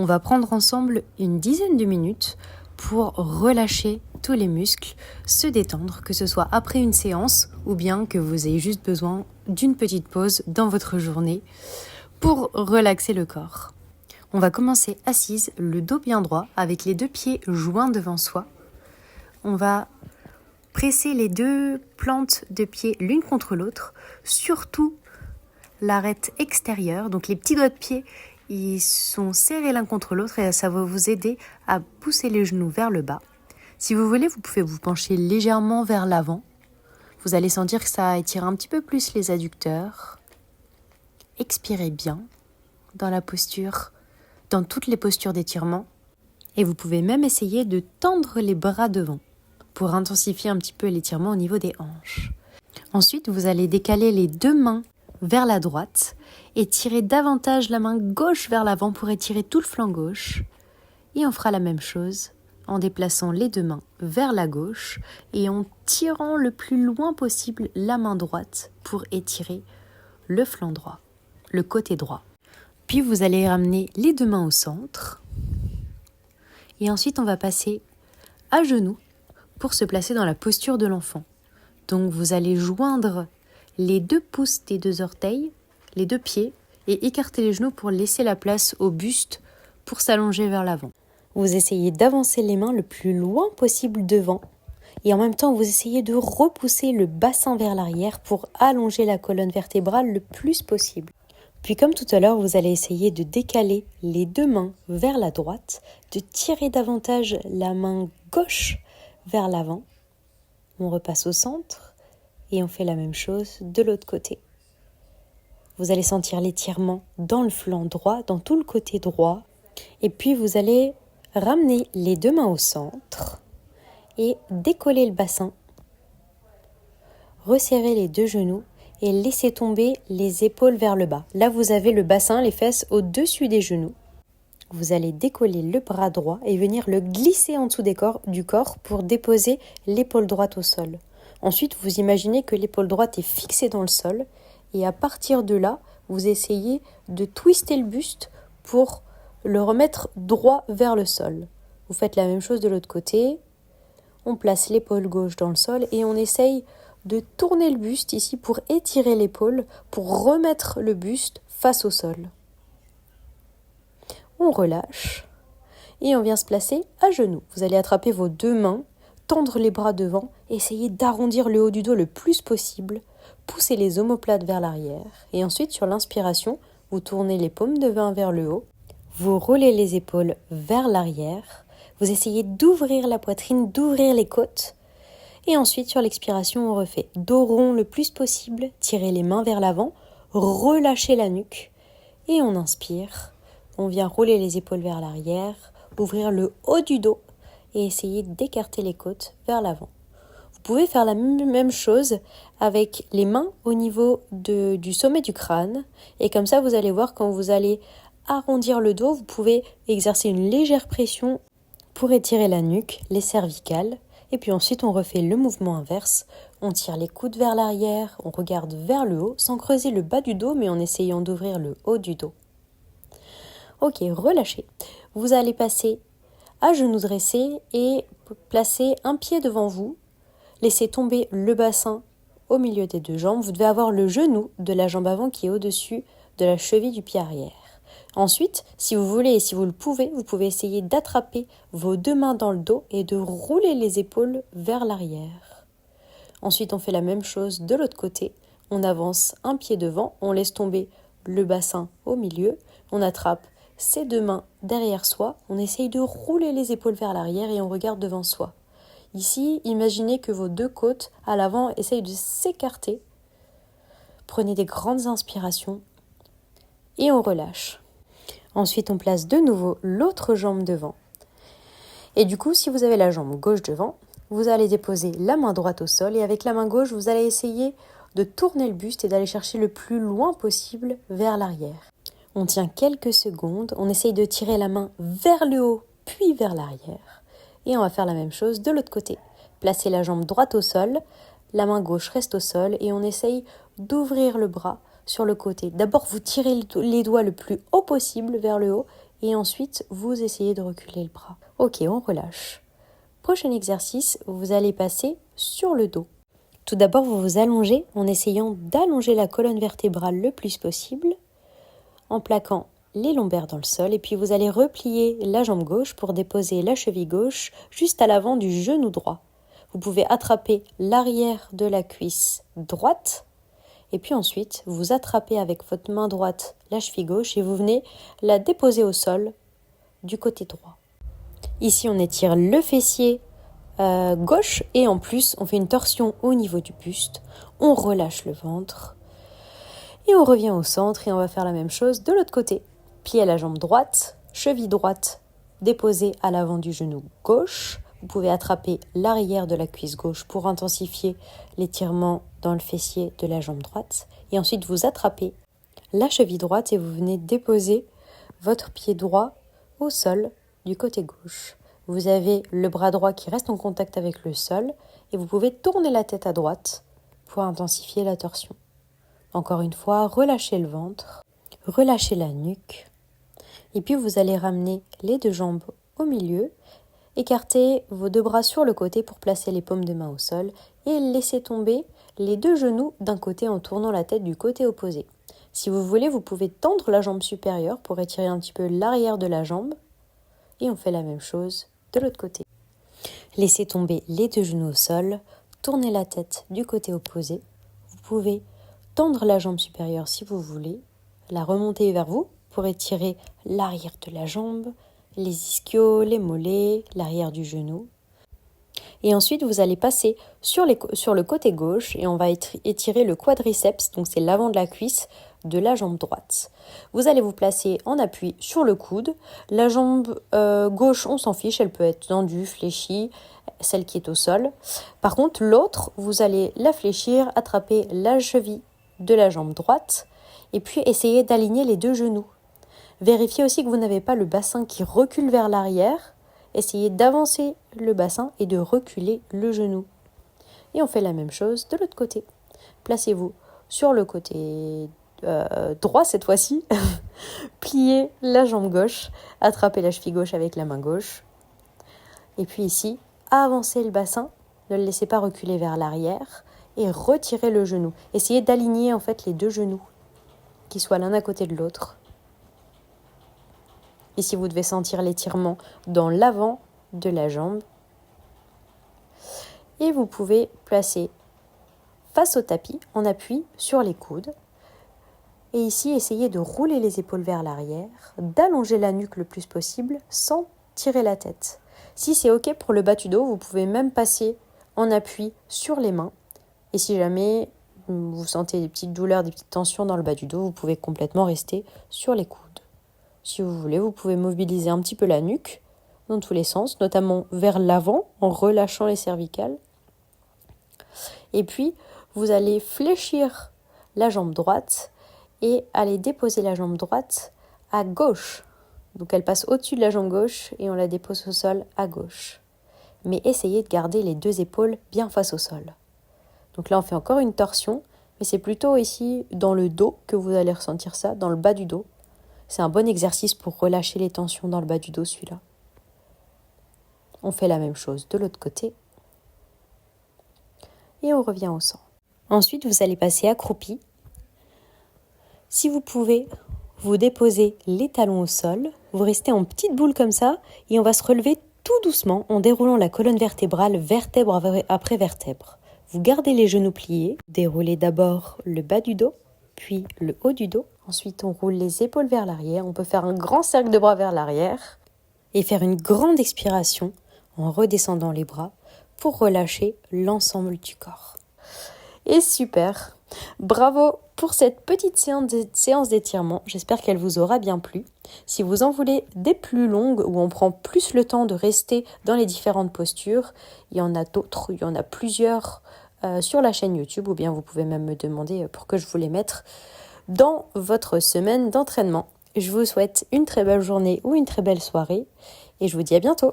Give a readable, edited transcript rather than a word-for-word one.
On va prendre ensemble une dizaine de minutes pour relâcher tous les muscles, se détendre, que ce soit après une séance ou bien que vous ayez juste besoin d'une petite pause dans votre journée pour relaxer le corps. On va commencer assise, le dos bien droit, avec les deux pieds joints devant soi. On va presser les deux plantes de pied l'une contre l'autre, surtout l'arête extérieure, donc les petits doigts de pied ils sont serrés l'un contre l'autre et ça va vous aider à pousser les genoux vers le bas. Si vous voulez, vous pouvez vous pencher légèrement vers l'avant. Vous allez sentir que ça étire un petit peu plus les adducteurs. Expirez bien dans la posture, dans toutes les postures d'étirement. Et vous pouvez même essayer de tendre les bras devant pour intensifier un petit peu l'étirement au niveau des hanches. Ensuite, vous allez décaler les deux mains vers la droite et tirer davantage la main gauche vers l'avant pour étirer tout le flanc gauche. Et on fera la même chose en déplaçant les deux mains vers la gauche et en tirant le plus loin possible la main droite pour étirer le flanc droit, le côté droit. Puis vous allez ramener les deux mains au centre et ensuite on va passer à genoux pour se placer dans la posture de l'enfant. Donc vous allez joindre les deux pouces des deux orteils, les deux pieds, et écarter les genoux pour laisser la place au buste pour s'allonger vers l'avant. Vous essayez d'avancer les mains le plus loin possible devant, et en même temps vous essayez de repousser le bassin vers l'arrière pour allonger la colonne vertébrale le plus possible. Puis comme tout à l'heure, vous allez essayer de décaler les deux mains vers la droite, de tirer davantage la main gauche vers l'avant. On repasse au centre. Et on fait la même chose de l'autre côté. Vous allez sentir l'étirement dans le flanc droit, dans tout le côté droit. Et puis vous allez ramener les deux mains au centre et décoller le bassin. Resserrer les deux genoux et laisser tomber les épaules vers le bas. Là, vous avez le bassin, les fesses au-dessus des genoux. Vous allez décoller le bras droit et venir le glisser en dessous du corps pour déposer l'épaule droite au sol. Ensuite, vous imaginez que l'épaule droite est fixée dans le sol et à partir de là, vous essayez de twister le buste pour le remettre droit vers le sol. Vous faites la même chose de l'autre côté. On place l'épaule gauche dans le sol et on essaye de tourner le buste ici pour étirer l'épaule, pour remettre le buste face au sol. On relâche et on vient se placer à genoux. Vous allez attraper vos deux mains, tendre les bras devant, essayez d'arrondir le haut du dos le plus possible, poussez les omoplates vers l'arrière et ensuite sur l'inspiration, vous tournez les paumes de main vers le haut, vous roulez les épaules vers l'arrière, vous essayez d'ouvrir la poitrine, d'ouvrir les côtes et ensuite sur l'expiration on refait dos rond le plus possible, tirez les mains vers l'avant, relâchez la nuque et on inspire, on vient rouler les épaules vers l'arrière, ouvrir le haut du dos et essayer d'écarter les côtes vers l'avant. Vous pouvez faire la même chose avec les mains au niveau du sommet du crâne et comme ça vous allez voir quand vous allez arrondir le dos, vous pouvez exercer une légère pression pour étirer la nuque, les cervicales et puis ensuite on refait le mouvement inverse, on tire les coudes vers l'arrière, on regarde vers le haut sans creuser le bas du dos mais en essayant d'ouvrir le haut du dos. Ok, relâchez. Vous allez passer à genoux dressés et placez un pied devant vous. Laissez tomber le bassin au milieu des deux jambes. Vous devez avoir le genou de la jambe avant qui est au-dessus de la cheville du pied arrière. Ensuite, si vous voulez et si vous le pouvez, vous pouvez essayer d'attraper vos deux mains dans le dos et de rouler les épaules vers l'arrière. Ensuite, on fait la même chose de l'autre côté. On avance un pied devant, on laisse tomber le bassin au milieu, on attrape ses deux mains derrière soi, on essaye de rouler les épaules vers l'arrière et on regarde devant soi. Ici, imaginez que vos deux côtes à l'avant essayent de s'écarter. Prenez des grandes inspirations et on relâche. Ensuite, on place de nouveau l'autre jambe devant. Et du coup, si vous avez la jambe gauche devant, vous allez déposer la main droite au sol et avec la main gauche, vous allez essayer de tourner le buste et d'aller chercher le plus loin possible vers l'arrière. On tient quelques secondes, on essaye de tirer la main vers le haut, puis vers l'arrière. Et on va faire la même chose de l'autre côté. Placez la jambe droite au sol, la main gauche reste au sol et on essaye d'ouvrir le bras sur le côté. D'abord, vous tirez les doigts le plus haut possible vers le haut et ensuite vous essayez de reculer le bras. Ok, on relâche. Prochain exercice, vous allez passer sur le dos. Tout d'abord, vous vous allongez en essayant d'allonger la colonne vertébrale le plus possible, en plaquant les lombaires dans le sol, et puis vous allez replier la jambe gauche pour déposer la cheville gauche juste à l'avant du genou droit. Vous pouvez attraper l'arrière de la cuisse droite, et puis ensuite, vous attrapez avec votre main droite la cheville gauche et vous venez la déposer au sol du côté droit. Ici, on étire le fessier gauche et en plus, on fait une torsion au niveau du buste. On relâche le ventre et on revient au centre et on va faire la même chose de l'autre côté. Plier la jambe droite, cheville droite déposée à l'avant du genou gauche. Vous pouvez attraper l'arrière de la cuisse gauche pour intensifier l'étirement dans le fessier de la jambe droite. Et ensuite, vous attrapez la cheville droite et vous venez déposer votre pied droit au sol du côté gauche. Vous avez le bras droit qui reste en contact avec le sol et vous pouvez tourner la tête à droite pour intensifier la torsion. Encore une fois, relâchez le ventre, relâchez la nuque et puis vous allez ramener les deux jambes au milieu. Écartez vos deux bras sur le côté pour placer les paumes de main au sol et laissez tomber les deux genoux d'un côté en tournant la tête du côté opposé. Si vous voulez, vous pouvez tendre la jambe supérieure pour étirer un petit peu l'arrière de la jambe et on fait la même chose de l'autre côté. Laissez tomber les deux genoux au sol, tournez la tête du côté opposé. Vous pouvez tendre la jambe supérieure si vous voulez, la remonter vers vous pour étirer l'arrière de la jambe, les ischios, les mollets, l'arrière du genou. Et ensuite, vous allez passer sur le côté gauche et on va étirer le quadriceps, donc c'est l'avant de la cuisse de la jambe droite. Vous allez vous placer en appui sur le coude. La jambe gauche, on s'en fiche, elle peut être tendue, fléchie, celle qui est au sol. Par contre, l'autre, vous allez la fléchir, attraper la cheville de la jambe droite et puis essayer d'aligner les deux genoux. Vérifiez aussi que vous n'avez pas le bassin qui recule vers l'arrière. Essayez d'avancer le bassin et de reculer le genou. Et on fait la même chose de l'autre côté. Placez-vous sur le côté droit cette fois-ci. Pliez la jambe gauche. Attrapez la cheville gauche avec la main gauche. Et puis ici, avancez le bassin. Ne le laissez pas reculer vers l'arrière. Et retirez le genou. Essayez d'aligner en fait les deux genoux, qui soient l'un à côté de l'autre. Ici, vous devez sentir l'étirement dans l'avant de la jambe. Et vous pouvez placer face au tapis en appui sur les coudes. Et ici, essayez de rouler les épaules vers l'arrière, d'allonger la nuque le plus possible sans tirer la tête. Si c'est OK pour le bas du dos, vous pouvez même passer en appui sur les mains. Et si jamais vous sentez des petites douleurs, des petites tensions dans le bas du dos, vous pouvez complètement rester sur les coudes. Si vous voulez, vous pouvez mobiliser un petit peu la nuque dans tous les sens, notamment vers l'avant en relâchant les cervicales. Et puis, vous allez fléchir la jambe droite et aller déposer la jambe droite à gauche. Donc elle passe au-dessus de la jambe gauche et on la dépose au sol à gauche. Mais essayez de garder les deux épaules bien face au sol. Donc là, on fait encore une torsion, mais c'est plutôt ici dans le dos que vous allez ressentir ça, dans le bas du dos. C'est un bon exercice pour relâcher les tensions dans le bas du dos, celui-là. On fait la même chose de l'autre côté. Et on revient au centre. Ensuite, vous allez passer accroupi. Si vous pouvez, vous déposez les talons au sol. Vous restez en petite boule comme ça. Et on va se relever tout doucement en déroulant la colonne vertébrale, vertèbre après vertèbre. Vous gardez les genoux pliés. Déroulez d'abord le bas du dos, puis le haut du dos. Ensuite, on roule les épaules vers l'arrière. On peut faire un grand cercle de bras vers l'arrière et faire une grande expiration en redescendant les bras pour relâcher l'ensemble du corps. Et super! Bravo pour cette petite séance d'étirement. J'espère qu'elle vous aura bien plu. Si vous en voulez des plus longues où on prend plus le temps de rester dans les différentes postures, il y en a d'autres, il y en a plusieurs sur la chaîne YouTube, ou bien vous pouvez même me demander pour que je vous les mette dans votre semaine d'entraînement. Je vous souhaite une très belle journée ou une très belle soirée et je vous dis à bientôt.